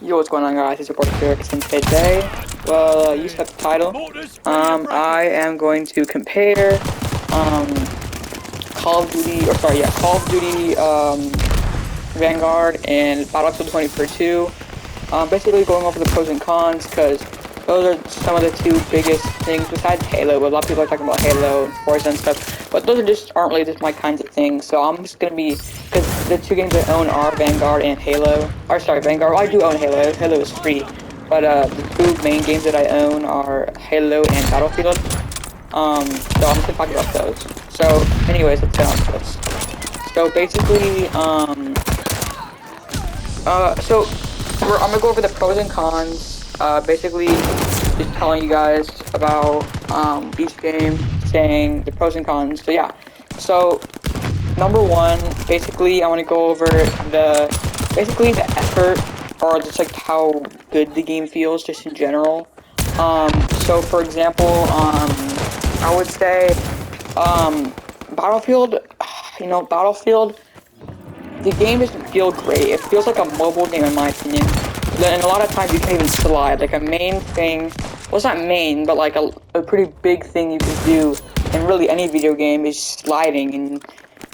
Yo, what's going on, guys? It's your boy Eric, and today, well, you set the title. I am going to compare, Call of Duty, Call of Duty, Vanguard and Battlefield 2042. Basically going over the pros and cons, because those are some of the two biggest things besides Halo. A lot of people are talking about Halo and Forza and stuff, but those aren't really just my kinds of things. So I'm just gonna be, because the two games I own are Vanguard and Halo. Vanguard. Well, I do own Halo. Halo is free, but the two main games that I own are Halo and Battlefield. So I'm just gonna talk about those. So, anyways, let's get on to this. So basically, I'm gonna go over the pros and cons. Basically, just telling you guys about each game, saying the pros and cons. So yeah. So number one, basically, I want to go over the effort, or just like how good the game feels, just in general. So for example, I would say Battlefield. Battlefield. The game doesn't feel great. It feels like a mobile game, in my opinion. And a lot of times you can't even slide. Like a main thing, well, it's not main, but like a pretty big thing you can do in really any video game is sliding. And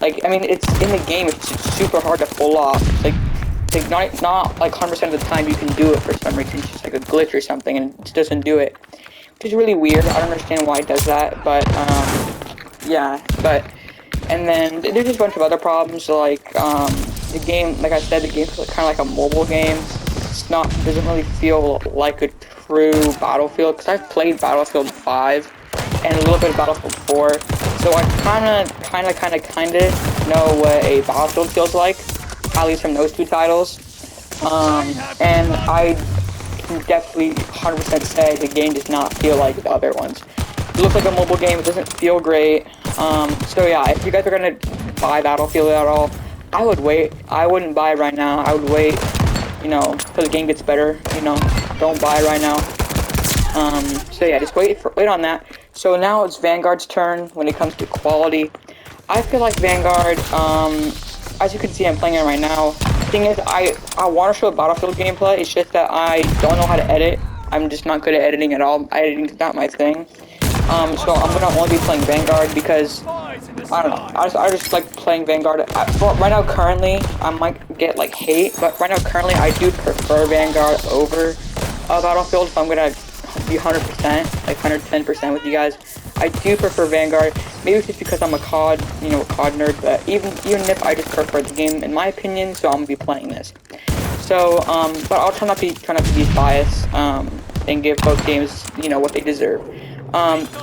like, I mean, it's in the game. It's super hard to pull off. It's like not like 100% of the time you can do it for some reason. It's just like a glitch or something, and it just doesn't do it, which is really weird. I don't understand why it does that, but yeah, but. And then there's just a bunch of other problems, like the game, like I said, the game's kind of like a mobile game. Doesn't really feel like a true Battlefield, because I've played Battlefield 5 and a little bit of Battlefield 4, so I kind of know what a Battlefield feels like, at least from those two titles. And I can definitely 100% say the game does not feel like the other ones. It looks like a mobile game. It doesn't feel great. So yeah, if you guys are gonna buy Battlefield at all, I would wait. I wouldn't buy right now. I would wait, till the game gets better. Don't buy right now. So yeah, just wait on that. So now it's Vanguard's turn when it comes to quality. I feel like Vanguard, as you can see, I'm playing it right now. The thing is, I want to show Battlefield gameplay. It's just that I don't know how to edit. I'm just not good at editing at all. Editing is not my thing. So I'm gonna only be playing Vanguard because, I don't know, I just like playing Vanguard. Right now, currently, I might get like hate, but right now, currently, I do prefer Vanguard over Battlefield, so I'm gonna be 100%, like 110% with you guys. I do prefer Vanguard. Maybe it's just because I'm a COD, a COD nerd, but even if I just prefer the game, in my opinion, so I'm gonna be playing this. So, but I'll try not to be biased, and give both games, what they deserve.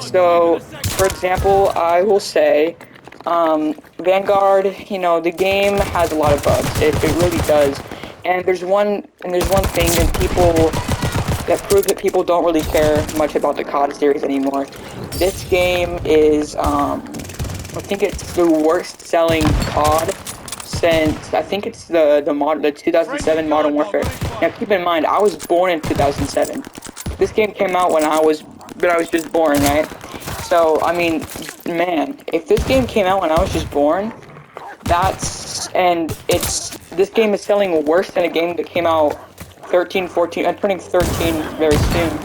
So, for example, I will say, Vanguard, the game has a lot of bugs. It really does. And there's one thing that proves that people don't really care much about the COD series anymore. This game is, I think it's the worst selling COD since, I think it's the 2007 Modern Warfare. Now keep in mind, I was born in 2007. This game came out when I was just born, right? So, I mean, man, if this game came out when I was just born, this game is selling worse than a game that came out 13, 14, I'm turning 13 very soon.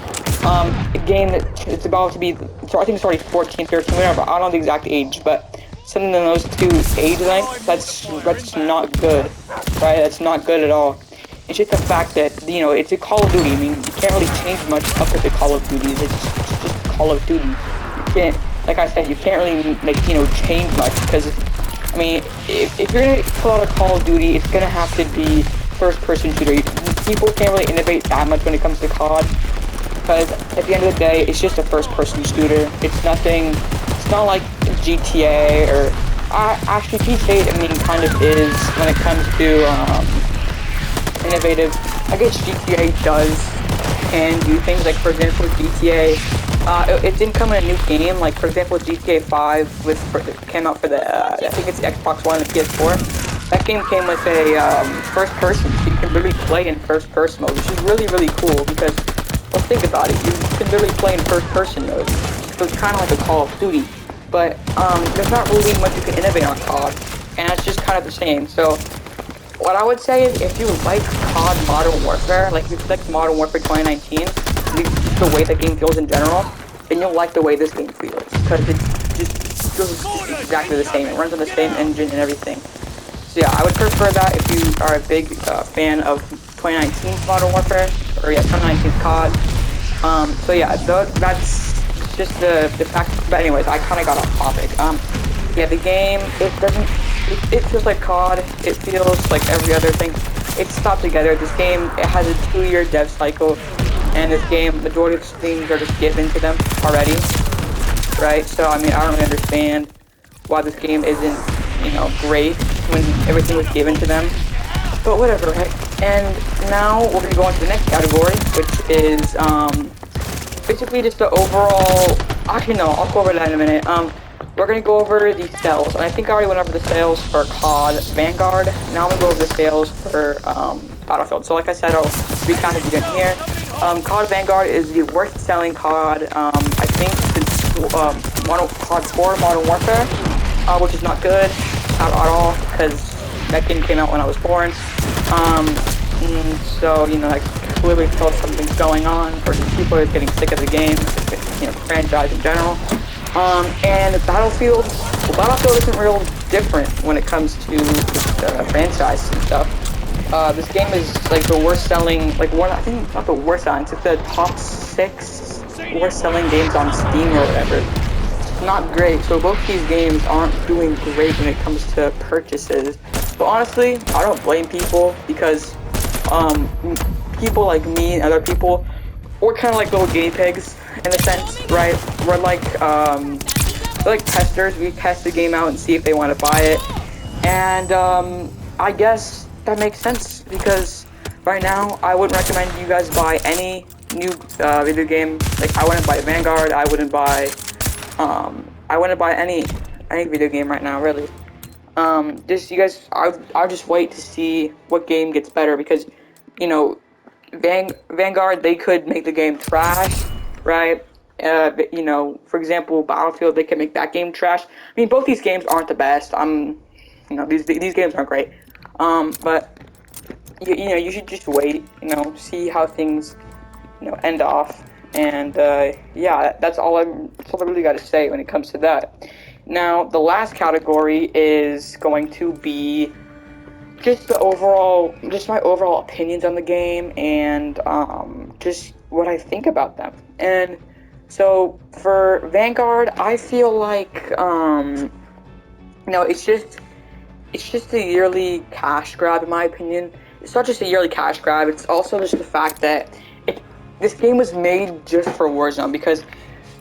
A game that it's about to be, so I think it's already 14, 13, whatever, I don't know the exact age, but something in those two age lengths, that's not good, right? That's not good at all. It's just the fact that, it's a Call of Duty. I mean, you can't really change much up with the Call of Duty. It's just Call of Duty. You can't, like I said, you can't really, change much, because, I mean, if you're going to pull out a Call of Duty, it's going to have to be first-person shooter. People can't really innovate that much when it comes to COD, because at the end of the day, it's just a first-person shooter. It's not like GTA, or, actually, GTA, I mean, kind of is, when it comes to, innovative. I guess GTA can do things, like for example GTA, it didn't come in a new game, like for example GTA 5 came out for the, I think it's the Xbox One and the PS4. That game came with a first person, so you can really play in first person mode, which is really, really cool, because, well, think about it, you can really play in first person mode, so it's kind of like a Call of Duty, but there's not really much you can innovate on COD, and it's just kind of the same. So what I would say is if you like COD Modern Warfare, like if you like Modern Warfare 2019, the way the game feels in general, then you'll like the way this game feels because it just feels exactly the same. It runs on the same engine and everything. So yeah, I would prefer that if you are a big fan of 2019 Modern Warfare, or yeah, 2019 COD. So yeah, that's just the fact. But anyways, I kind of got off topic. Yeah, the game, it feels like COD. It feels like every other thing. It's stopped together. This game, it has a 2-year dev cycle, and this game, majority of things are just given to them already, right? So I mean, I don't really understand why this game isn't, great when everything was given to them. But whatever, right? And now we're gonna go on to the next category, which is basically just the overall. Actually, no, I'll go over that in a minute. We're gonna go over the sales, and I think I already went over the sales for COD Vanguard. Now I'm gonna go over the sales for Battlefield. So like I said, I'll recap if you didn't hear. COD Vanguard is the worst selling COD, I think, since COD 4 Modern Warfare, which is not good at all, because that game came out when I was born. So, that clearly tells something's going on, or just people are getting sick of the game, franchise in general. And Battlefield, Battlefield isn't real different when it comes to the franchise and stuff. This game is like the worst selling, I think not the worst selling, it's the top 6 worst selling games on Steam or whatever. It's not great, so both these games aren't doing great when it comes to purchases. But honestly, I don't blame people, because people like me and other people, we're kind of like little guinea pigs in a sense, right? We're like testers. We test the game out and see if they want to buy it, and I guess that makes sense, because right now I wouldn't recommend you guys buy any new video game. Like, I wouldn't buy Vanguard. I wouldn't buy any video game right now, really. Just you guys, I'll just wait to see what game gets better, because Vanguard, they could make the game trash, right? For example, Battlefield, they can make that game trash. I mean, both these games aren't the best. These games aren't great. But you should just wait, see how things, end off. And yeah, that's all I really got to say when it comes to that. Now, the last category is going to be just my overall opinions on the game, and just what I think about them. And so for Vanguard, I feel like it's just a yearly cash grab, in my opinion. It's not just a yearly cash grab, it's also just the fact that this game was made just for Warzone, because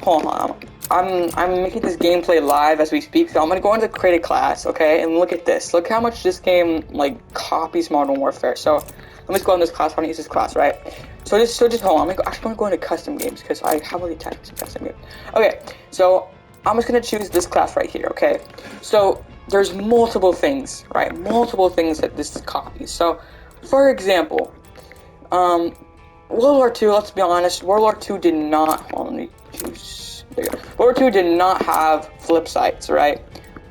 hold on, I'm making this gameplay live as we speak, so I'm gonna go into create a class, okay? And look at this. Look how much this game copies Modern Warfare. So let me just go in this class. I want to use this class, right? So just hold on. I'm actually gonna go into custom games, because I have already typed custom games. Okay, so I'm just gonna choose this class right here. Okay, so there's multiple things, right? Multiple things that this copies. So, for example, World War II. Let's be honest. World War II did not. Hold on, let me choose. World War II did not have flip sights, right?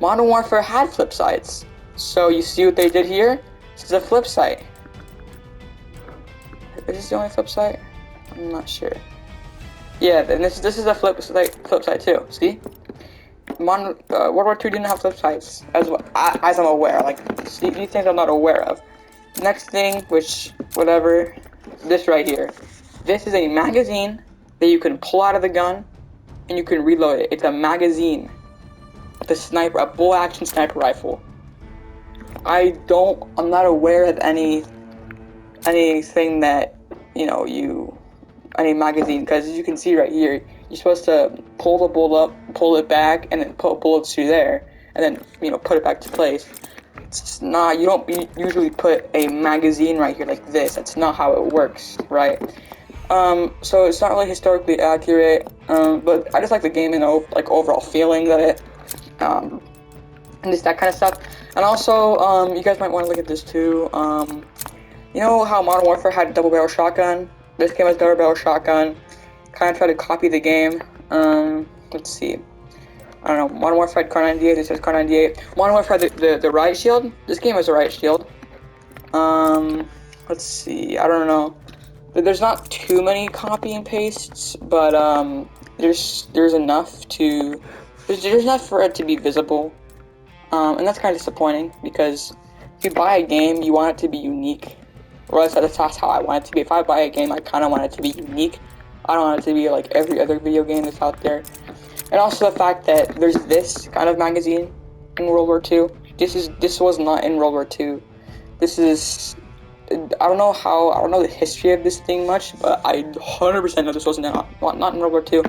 Modern Warfare had flip sights. So you see what they did here? This is a flip sight. Is this the only flip sight? I'm not sure. Yeah, then this is a flip sight too. See? World War II didn't have flip sights, as I'm aware. These things I'm not aware of. Next thing, whatever, this right here. This is a magazine that you can pull out of the gun, and you can reload it. It's a magazine. A full action sniper rifle. I'm not aware of anything that, any magazine, because as you can see right here, you're supposed to pull the bullet up, pull it back, and then put bullets through there, and then, put it back to place. It's not, you don't usually put a magazine right here like this. That's not how it works, right? So it's not really historically accurate, but I just like the game and overall feeling of it, and just that kind of stuff. And also, you guys might want to look at this too. You know how Modern Warfare had a double barrel shotgun? This game has double barrel shotgun. Kind of try to copy the game. Let's see. I don't know. Modern Warfare had Car 98. This has Car 98. Modern Warfare had the riot shield. This game has a riot shield. Let's see. I don't know. There's not too many copy and pastes, but there's enough to there's enough for it to be visible. And that's kind of disappointing because if you buy a game, you want it to be unique. Or at least that's how I want it to be. If I buy a game, I kind of want it to be unique. I don't want it to be like every other video game that's out there. And also the fact that there's this kind of magazine in World War II. This was not in World War II. This is, I don't know the history of this thing much, but I 100% know this wasn't not in World War II.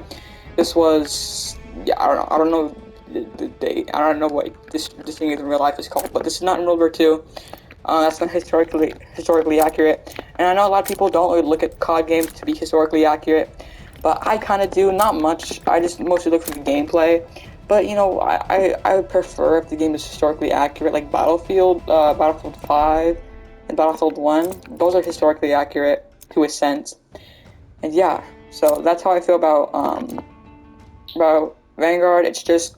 This was, yeah, I don't know the date. I don't know what this thing in real life is called, but this is not in World War II. That's not historically accurate. And I know a lot of people don't really look at COD games to be historically accurate, but I kind of do. Not much. I just mostly look for the gameplay. But you know, I would prefer if the game is historically accurate, like Battlefield 5, and Battlefield 1. Those are historically accurate to a sense. And yeah, so that's how I feel about Vanguard. It's just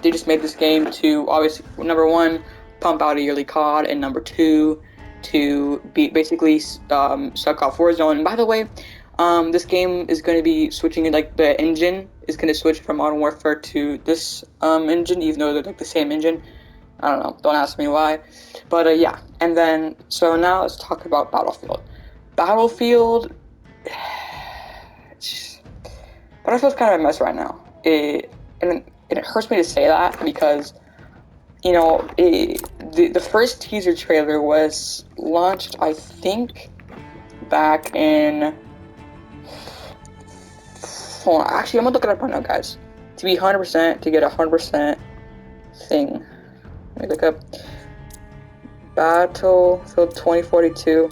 they just made this game to obviously number one, pump out a yearly COD, and number two, to be basically suck off Warzone. And by the way, this game is going to be switching, like the engine is going to switch from Modern Warfare to this engine, even though they're like the same engine. I don't know, don't ask me why. But yeah, and then, so now let's talk about Battlefield. Battlefield's kind of a mess right now. And it hurts me to say that because, you know, the first teaser trailer was launched, I think, back in... Hold on, actually, I'm gonna look it up right now, guys. To be 100%, to get 100% thing. Let me look up Battlefield 2042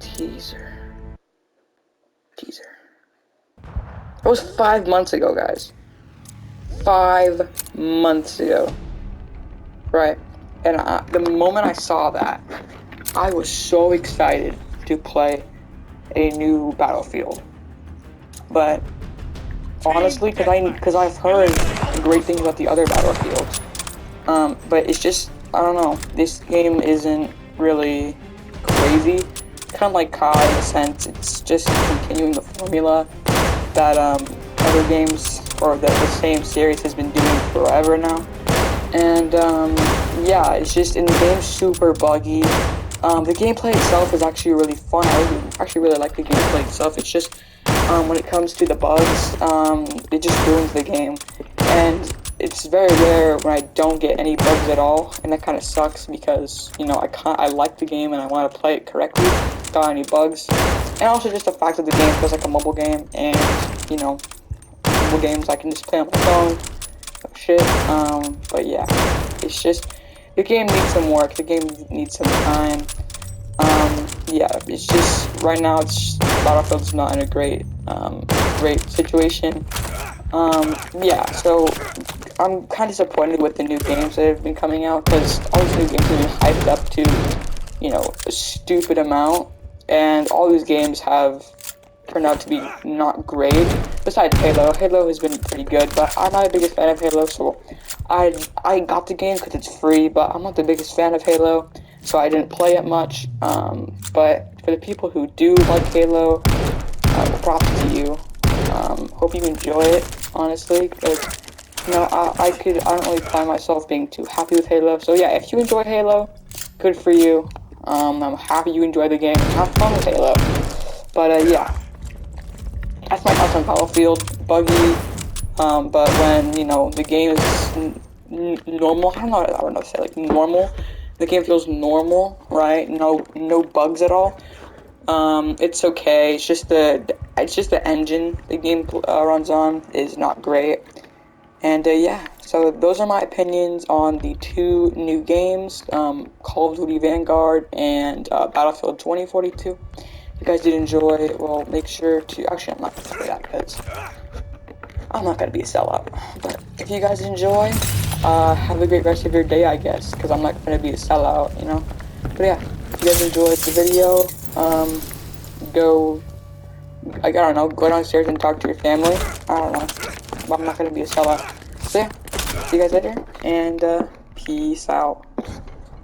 teaser. That was 5 months ago, guys. 5 months ago. Right. And the moment I saw that, I was so excited to play a new Battlefield. But honestly, because I've heard great things about the other Battlefields. But it's just, I don't know, this game isn't really crazy. Kind of like COD in a sense, it's just continuing the formula that other games or the same series has been doing forever now. And yeah, it's just, and the game's super buggy. The gameplay itself is actually really fun. I actually really like the gameplay itself. It's just when it comes to the bugs, it just ruins the game. And it's very rare when I don't get any bugs at all, and that kind of sucks because, you know, I like the game and I want to play it correctly without any bugs. And also just the fact that the game feels like a mobile game, and, you know, mobile games I can just play on my phone. Shit. But yeah, it's just, the game needs some work. The game needs some time. Yeah, it's just, right now it's, Battlefield's not in a great situation. Yeah, so I'm kind of disappointed with the new games that have been coming out, because all these new games have been hyped up to, you know, a stupid amount, and all these games have turned out to be not great. Besides Halo. Halo has been pretty good, but I'm not the biggest fan of Halo, so I got the game because it's free, but I'm not the biggest fan of Halo, so I didn't play it much. But for the people who do like Halo, props to you. Hope you enjoy it, honestly, because, you know, I don't really find myself being too happy with Halo. So yeah, if you enjoy Halo, good for you. I'm happy you enjoy the game. Have fun with Halo. But yeah, that's my thoughts on Battlefield. Buggy, but when, you know, the game is normal, I don't know if to say, like, normal. The game feels normal, right? No bugs at all. It's okay. It's just the engine the game runs on is not great. And yeah, so those are my opinions on the two new games, Call of Duty Vanguard and Battlefield 2042. If you guys did enjoy, well, make sure to, actually, I'm not going to say that because I'm not going to be a sellout. But if you guys enjoy, have a great rest of your day, I guess, because I'm not going to be a sellout, you know. But yeah, if you guys enjoyed the video, I don't know, go downstairs and talk to your family. I don't know, but I'm not going to be a sellout. So yeah, see you guys later, and peace out.